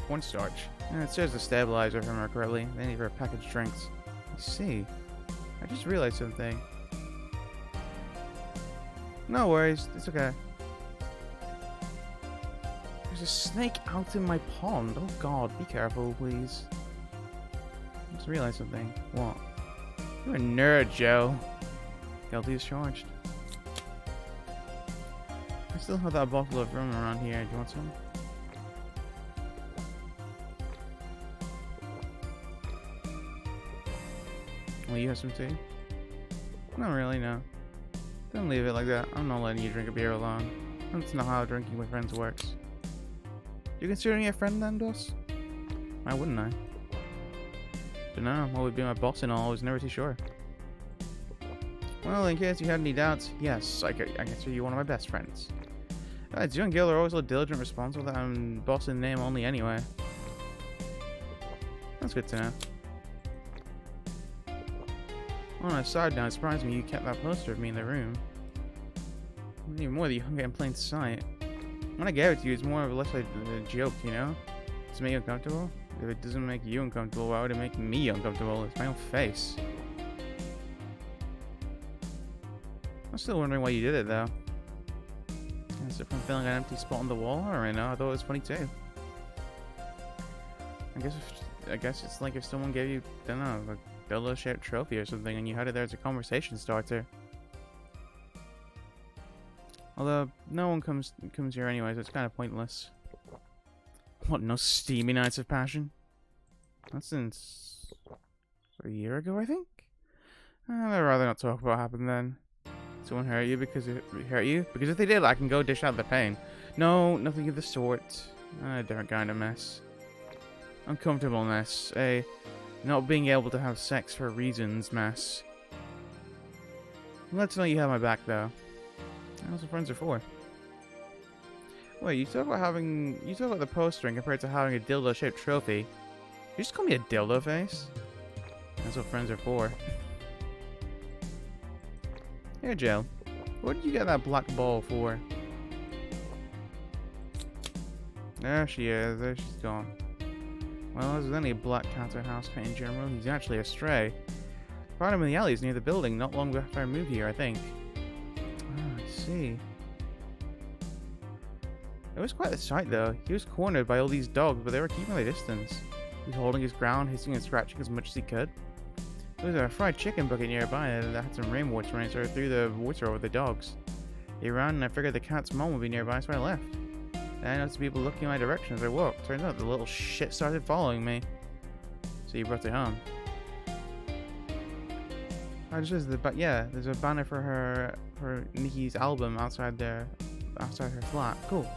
Cornstarch. And it serves as a stabilizer, if I remember correctly. They need for packaged drinks. Let's see. I just realized something. No worries. It's okay. There's a snake out in my pond. Oh god, be careful, please. I just realized something. What? You're a nerd, Joe. Guilty as charged. I still have that bottle of rum around here. Do you want some? Will you have some tea? Not really, no. Don't leave it like that. I'm not letting you drink a beer alone. That's not how drinking with friends works. You consider me a friend then, Dos? Why wouldn't I? Dunno, what would be my boss and all, I was never too sure. Well, in case you had any doubts, yes, I consider you one of my best friends. You and Gil are always so diligent and responsible that I'm boss in name only anyway. That's good to know. On a side note, it surprised me you kept that poster of me in the room. Even more that you hung it in plain sight. When I gave it to you, it's more or less like a joke, you know? To make you uncomfortable? If it doesn't make you uncomfortable, why would it make me uncomfortable? It's my own face. I'm still wondering why you did it, though. Is it from filling an empty spot on the wall? I don't know. I thought it was funny, too. I guess it's like if someone gave you, I don't know, a dildo-shaped trophy or something, and you had it there as a conversation starter. Although, no one comes here anyway, so it's kind of pointless. What, no steamy nights of passion? That's since a year ago, I think? I'd rather not talk about what happened then. Someone hurt you because it hurt you? Because if they did, I can go dish out the pain. No, nothing of the sort. A different kind of mess. Uncomfortableness. A not being able to have sex for reasons mess. Let's know you have my back, though. That's what friends are for. Wait, you talk about the postering compared to having a dildo-shaped trophy. You just call me a dildo face? That's what friends are for. Here, Jill. What did you get that black ball for? There she is. There she's gone. Well, there's any black cat or house cat in general. He's actually a stray. Found him in the alleys near the building not long after I moved here, I think. Ah, I see. It was quite the sight, though. He was cornered by all these dogs, but they were keeping their distance. He was holding his ground, hissing and scratching as much as he could. There was a fried chicken bucket nearby that had some rainwater in it, so I threw the water over the dogs. They ran, and I figured the cat's mom would be nearby, so I left. Then I noticed people looking in my direction as I walked. Turns out the little shit started following me. So you brought it home. I just there's a banner for Nikki's album outside her flat. Cool.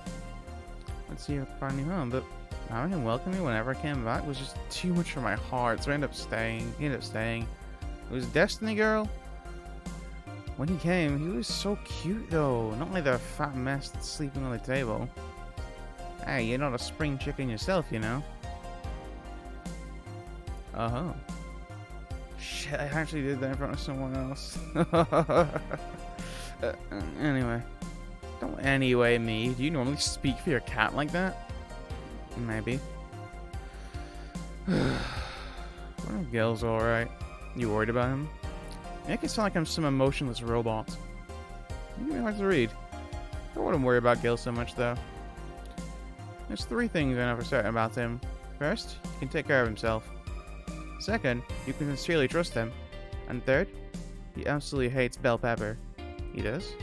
Let's see if I find him home, but having him welcome me whenever I came back was just too much for my heart, so I ended up staying. It was Destiny Girl. When he came, he was so cute though. Not like the fat mess that's sleeping on the table. Hey, you're not a spring chicken yourself, you know. Uh-huh. Shit, I actually did that in front of someone else. Anyway. Don't anyway me. Do you normally speak for your cat like that? Maybe. Well, Gil's alright. You worried about him? You make it sound like I'm some emotionless robot. You give me hard to read. I wouldn't worry about Gil so much, though. There's 3 things I know for certain about him. First, he can take care of himself. Second, you can sincerely trust him. And third, he absolutely hates bell pepper. He does?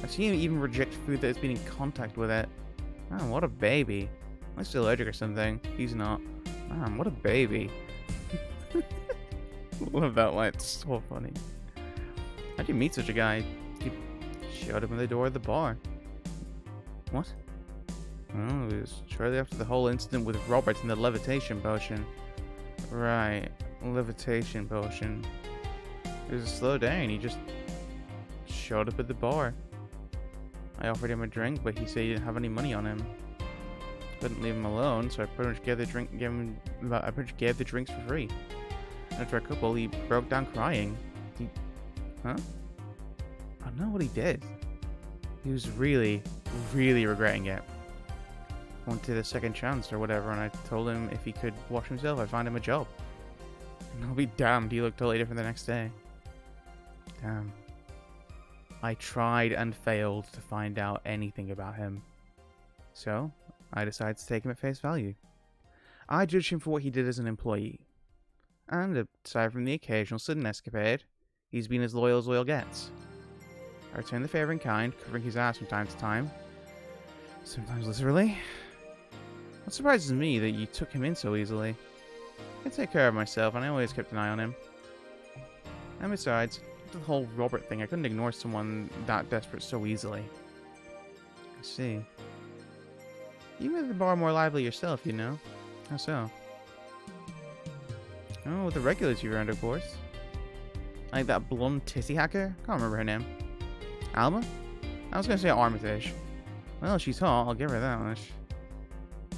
I've seen him even reject food that has been in contact with it. Man, what a baby. I'm still allergic or something. He's not. Man, what a baby. Love that line. It's so funny. How'd you meet such a guy? He showed up at the door of the bar. What? Oh, it was shortly after the whole incident with Robert and the levitation potion. Right. Levitation potion. It was a slow day and he just showed up at the bar. I offered him a drink, but he said he didn't have any money on him. Couldn't leave him alone, so I pretty much gave the drinks for free. After a couple, he broke down crying. Huh? I don't know what he did. He was really, really regretting it. Wanted a second chance or whatever, and I told him if he could wash himself, I'd find him a job. And I'll be damned, he looked totally different the next day. Damn. I tried and failed to find out anything about him. So, I decided to take him at face value. I judged him for what he did as an employee. And, aside from the occasional sudden escapade, he's been as loyal gets. I returned the favour in kind, covering his ass from time to time. Sometimes literally. What surprises me that you took him in so easily. I take care of myself, and I always kept an eye on him. And besides, the whole Robert thing, I couldn't ignore someone that desperate so easily. I see. You made the bar more lively yourself, you know? How so? Oh, with the regulars you around, of course. Like that blonde tissy hacker? Can't remember her name. Alma? I was gonna say Armitage. Well, she's hot, I'll give her that much.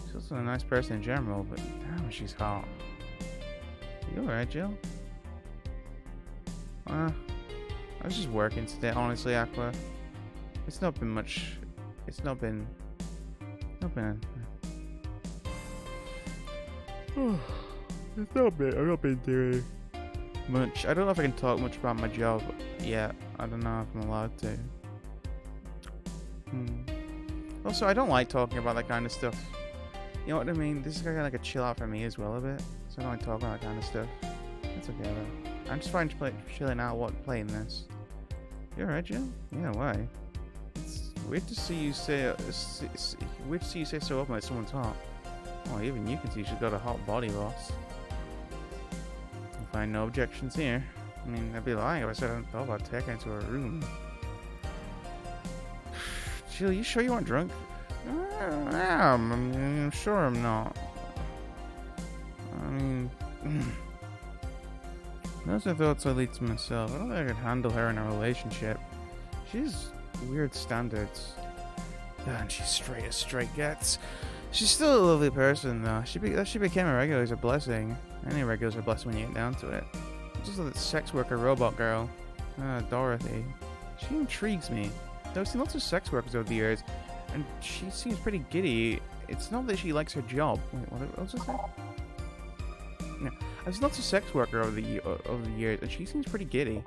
She's also a nice person in general, but damn, she's hot. You alright, Jill? I was just working today, honestly, Aqua. It's not been much. It's not been. I've not been doing much. I don't know if I can talk much about my job yet. I don't know if I'm allowed to. Also, I don't like talking about that kind of stuff. You know what I mean? This is kind of like a chill out for me as well a bit. So I don't like talking about that kind of stuff. It's okay though. I'm just fine chilling out playing this. You alright, Jill? Yeah, why? It's weird to see you say weird to see you say so open at someone's hot. Oh, even you can see she's got a hot body, boss. I find no objections here. I mean, I'd be lying if I said I hadn't thought about taking her to her room. Jill, you sure you aren't drunk? I'm sure I'm not. I mean, those are thoughts I lead to myself. I don't think I could handle her in a relationship. She's weird standards. And she's straight as straight gets. She's still a lovely person, though. That she became a regular is a blessing. Any regulars are blessed when you get down to it. Just like that sex worker robot girl, Dorothy. She intrigues me. I've seen lots of sex workers over the years, and she seems pretty giddy. It's not that she likes her job. Wait, what was it say? No, I've seen lots of sex workers over the years, and she seems pretty giddy.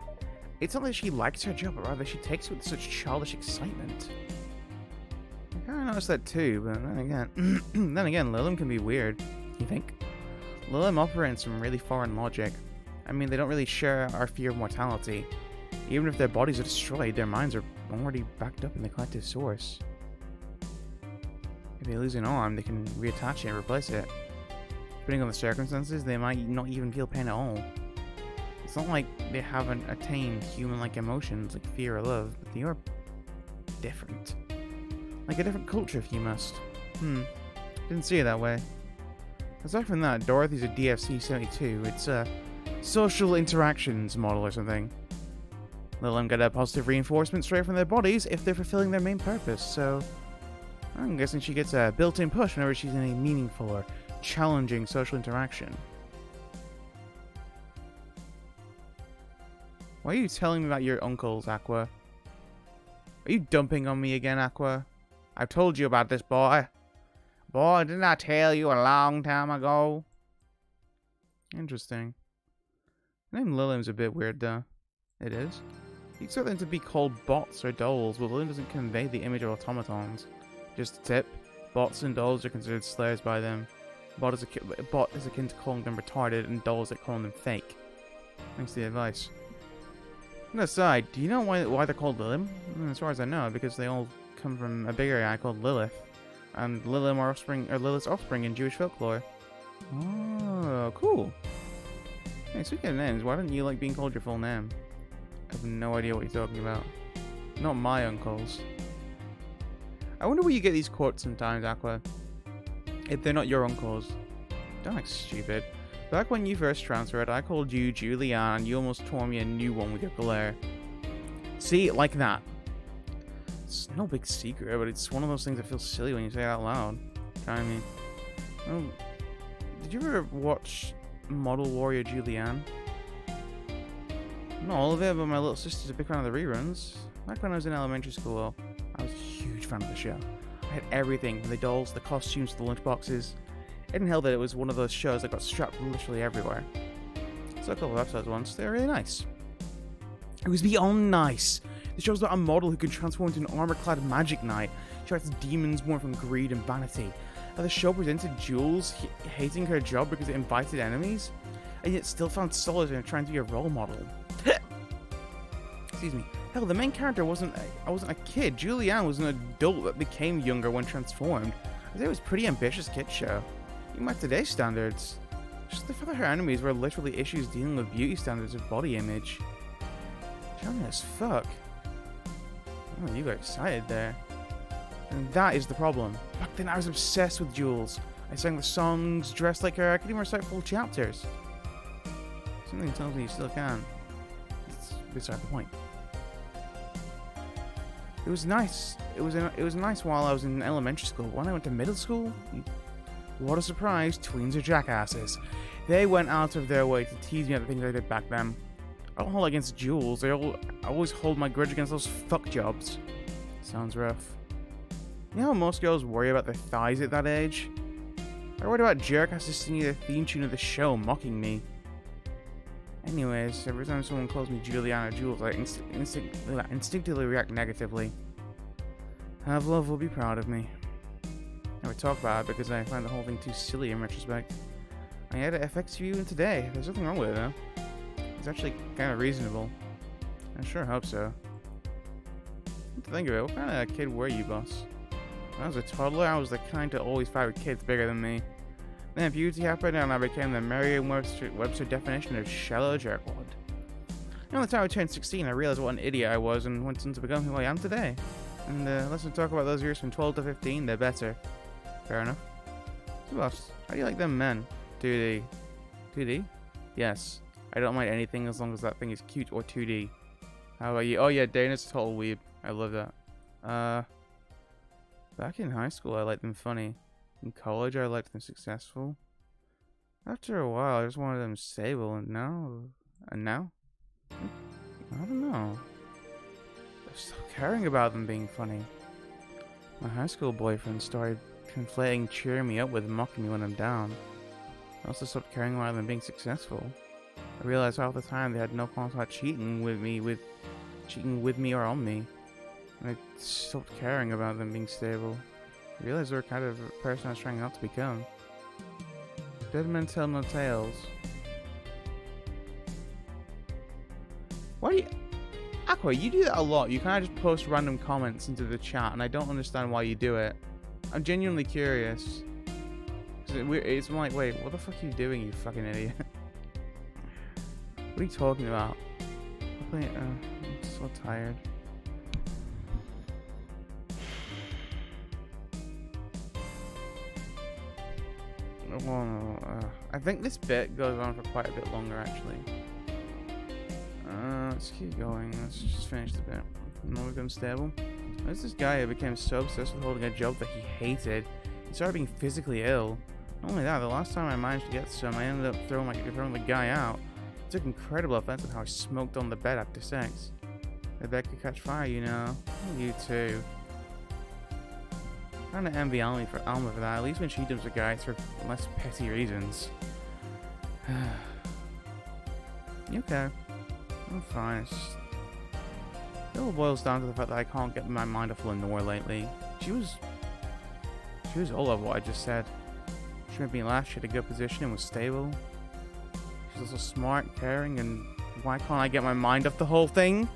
It's not that she likes her job, but rather she takes it with such childish excitement. I kind of noticed that too, but then again, Lilum can be weird. You think? Lilum operates some really foreign logic. I mean, they don't really share our fear of mortality. Even if their bodies are destroyed, their minds are already backed up in the collective source. If they lose an arm, they can reattach it and replace it. Depending on the circumstances, they might not even feel pain at all. It's not like they haven't attained human-like emotions like fear or love, but they are different. Like a different culture, if you must. Didn't see it that way. Aside from that, Dorothy's a DFC-72. It's a social interactions model or something. Let them get a positive reinforcement straight from their bodies if they're fulfilling their main purpose, so I'm guessing she gets a built-in push whenever she's in a meaningful or challenging social interaction. Why are you telling me about your uncles, Aqua? Are you dumping on me again, Aqua? I've told you about this boy. Boy, didn't I tell you a long time ago? Interesting. The name Lillian's a bit weird, though. It is. You expect them to be called bots or dolls, but Lillian doesn't convey the image of automatons. Just a tip, bots and dolls are considered slurs by them. Bot is akin to calling them retarded, and dolls are calling them fake. Thanks for the advice. On the side, do you know why they're called Lilith? As far as I know, because they all come from a bigger guy called Lilith. And Lilith's offspring in Jewish folklore. Oh, cool. Hey, speaking of names, why don't you like being called your full name? I have no idea what you're talking about. Not my uncles. I wonder where you get these quotes sometimes, Aqua. If they're not your uncles. Don't act stupid. Back when you first transferred, I called you Julianne, and you almost tore me a new one with your glare. See? Like that. It's no big secret, but it's one of those things that feels silly when you say it out loud. I mean... Oh, did you ever watch Model Warrior Julianne? Not all of it, but my little sister's a big fan of the reruns. Back when I was in elementary school, I was a huge fan of the show. I had everything, from the dolls, the costumes, the lunchboxes. It didn't help that it was one of those shows that got strapped literally everywhere. So a couple of episodes once, they were really nice. It was beyond nice. The show's about a model who can transform into an armor-clad magic knight. She fights demons born from greed and vanity. And the show presented Jules hating her job because it invited enemies, and yet still found solace in trying to be a role model. Excuse me. Hell, the main character wasn't a kid. Julianne was an adult that became younger when transformed. I think it was a pretty ambitious kid show. Even by today's standards. Just the fact that her enemies were literally issues dealing with beauty standards of body image. Charming as fuck. Oh, you got excited there. And that is the problem. Back then I was obsessed with Jules. I sang the songs, dressed like her, I could even recite full chapters. Something tells me you still can. It's beside the point. It was nice. It was nice while I was in elementary school. When I went to middle school, what a surprise, tweens are jackasses. They went out of their way to tease me at the things I did back then. I don't hold against Jules. I always hold my grudge against those fuck jobs. Sounds rough. You know how most girls worry about their thighs at that age? I worried about jerk-asses singing the theme tune of the show, mocking me. Anyways, every time someone calls me Juliana Jules, I instinctively react negatively. Love will be proud of me. I would talk about it because I find the whole thing too silly in retrospect. And yet it affects you even today. There's nothing wrong with it, though. It's actually kind of reasonable. I sure hope so. To think of it, what kind of kid were you, boss? When I was a toddler, I was the kind to always fight with kids bigger than me. Then puberty happened, and I became the Merriam-Webster definition of shallow jerkwad. And the time I turned 16, I realized what an idiot I was, and went on to become who I am today. And let's not talk about those years from 12 to 15, they're better. Fair enough. So, boss, how do you like them men? 2D. 2D? Yes. I don't mind anything as long as that thing is cute or 2D. How about you? Oh yeah, Dana's a total weeb. I love that. Back in high school, I liked them funny. In college, I liked them successful. After a while, I just wanted them stable, and now? I don't know. I stopped caring about them being funny. My high school boyfriend started conflating cheering me up with mocking me when I'm down. I also stopped caring about them being successful. I realized half the time they had no qualms about cheating with me or on me. And I stopped caring about them being stable. I realized they were kind of a person I was trying not to become. Dead men tell no tales. Why do you... Aqua, you do that a lot. You kind of just post random comments into the chat, and I don't understand why you do it. I'm genuinely curious. It's like, wait, what the fuck are you doing, you fucking idiot? What are you talking about? I'm so tired. I think this bit goes on for quite a bit longer, actually. Let's keep going. Let's just finish the bit. Now become stable. There's this guy who became so obsessed with holding a job that he hated. He started being physically ill. Not only that, the last time I managed to get some, I ended up throwing the guy out. He took incredible offense at how I smoked on the bed after sex. I bet could catch fire, you know. You too. I kind of envy Alma for that. At least when she dumps a guy, it's for less petty reasons. You okay? I'm fine. It all boils down to the fact that I can't get my mind off Lenore lately. She was all of what I just said. She made me laugh. She had a good position and was stable. She's also smart, caring, and why can't I get my mind off the whole thing?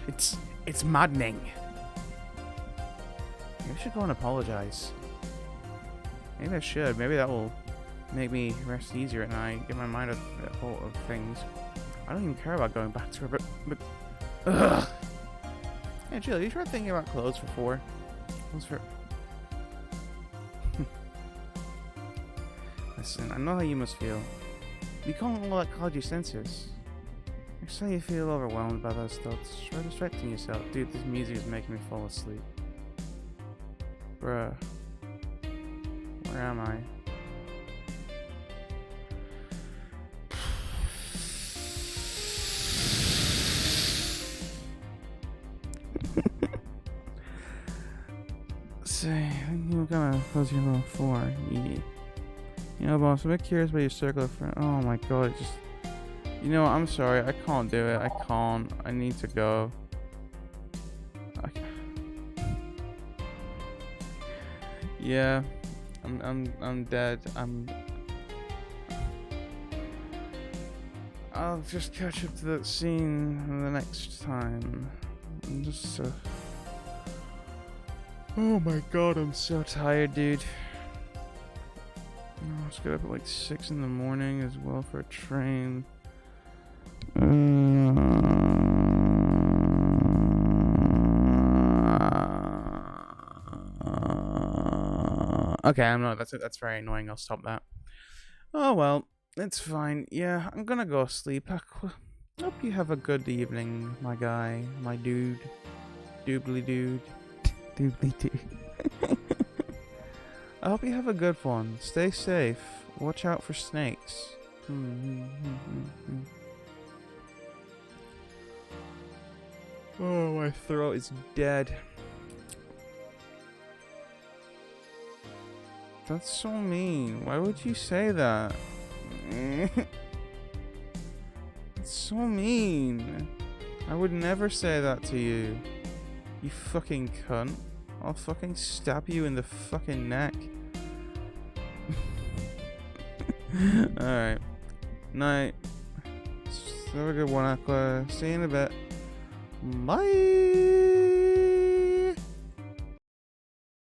It's maddening. Maybe I should go and apologize. Maybe I should. Maybe that will make me rest easier at night, get my mind off the whole of things. I don't even care about going back to her, but ugh. Hey, Jill, you tried thinking about clothes for 4? Clothes for... Listen, I know how you must feel. You can't all that cloud your senses. I saw you feel overwhelmed by those thoughts. Try distracting yourself. Dude, this music is making me fall asleep. Bruh. Where am I? Say, I think you're gonna close your little 4. Yeah. You know, boss, I'm a bit curious about your circle of friends. Oh my god, it just... You know what, I'm sorry, I can't do it. I can't. I need to go. Yeah. I'm dead. I'll just catch up to that scene the next time. I'm just oh my god, I'm so tired, dude. I was get up at like 6 in the morning as well for a train. Okay, I'm not. That's very annoying. I'll stop that. Oh well, it's fine. Yeah, I'm gonna go sleep. I hope you have a good evening, my guy, my dude, doobly dude, doobly dude. I hope you have a good one. Stay safe. Watch out for snakes. Oh, my throat is dead. That's so mean. Why would you say that? It's so mean. I would never say that to you. You fucking cunt. I'll fucking stab you in the fucking neck. Alright. Night. Have a good one, Aqua. See you in a bit. Bye!